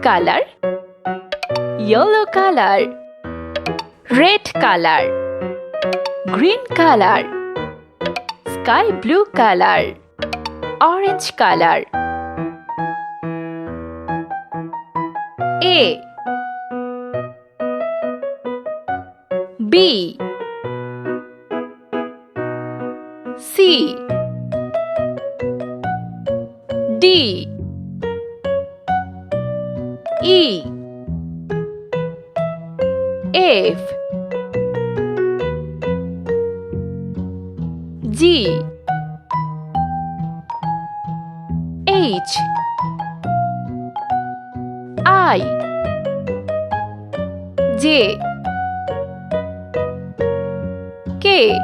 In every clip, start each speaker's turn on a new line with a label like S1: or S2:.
S1: color, yellow color, red color, green color, sky blue color, orange color. A, B, C, D, E, F, G, H, I, J, K,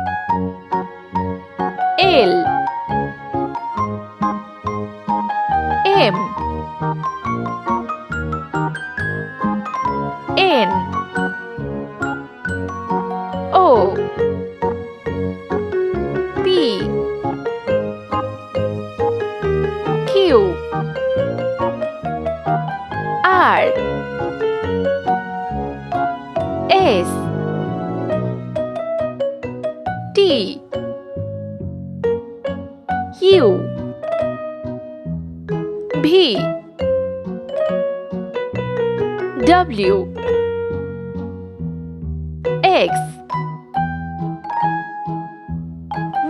S1: L, M, N, O, P, Q, R, S, T, U, V, W, X,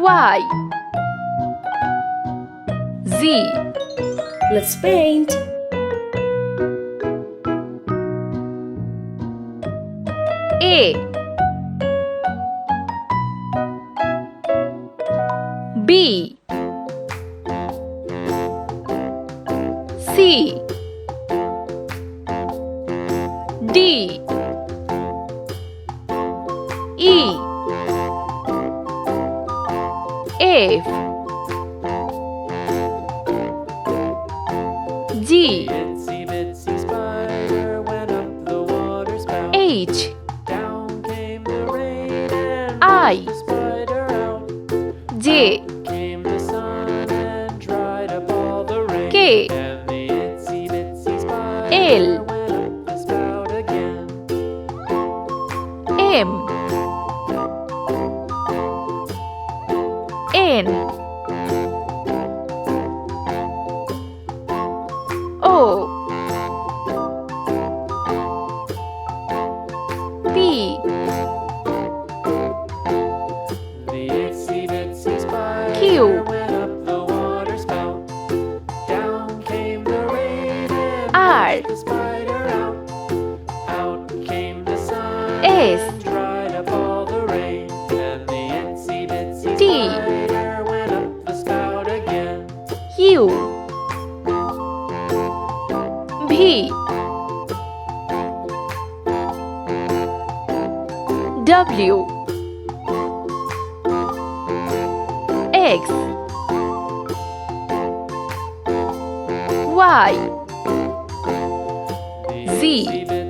S1: Y, Z.
S2: Let's paint.
S1: A, B, C, D, E, F, G,
S3: Itsy bitsy spider went up the water spout.
S1: H,
S3: Down came the rain and
S1: I,
S3: washed the spider out.
S1: J,
S3: Came the sun and dried up all the rain.
S1: K,
S3: And the itsy bitsy spider
S1: L,
S3: went up the spout again.
S1: M, N, O, P,
S3: The itsy bitsy spider
S1: Q,
S3: went up the water spout. Down came the rain and
S1: R,
S3: washed the spider out. Out came the sun
S1: S,
S3: and dried up all the rain. And the itsy bitsy
S1: T,
S3: spider went up the spout again.
S1: U, V, W, X, Y,
S3: The
S1: Z.
S3: itsy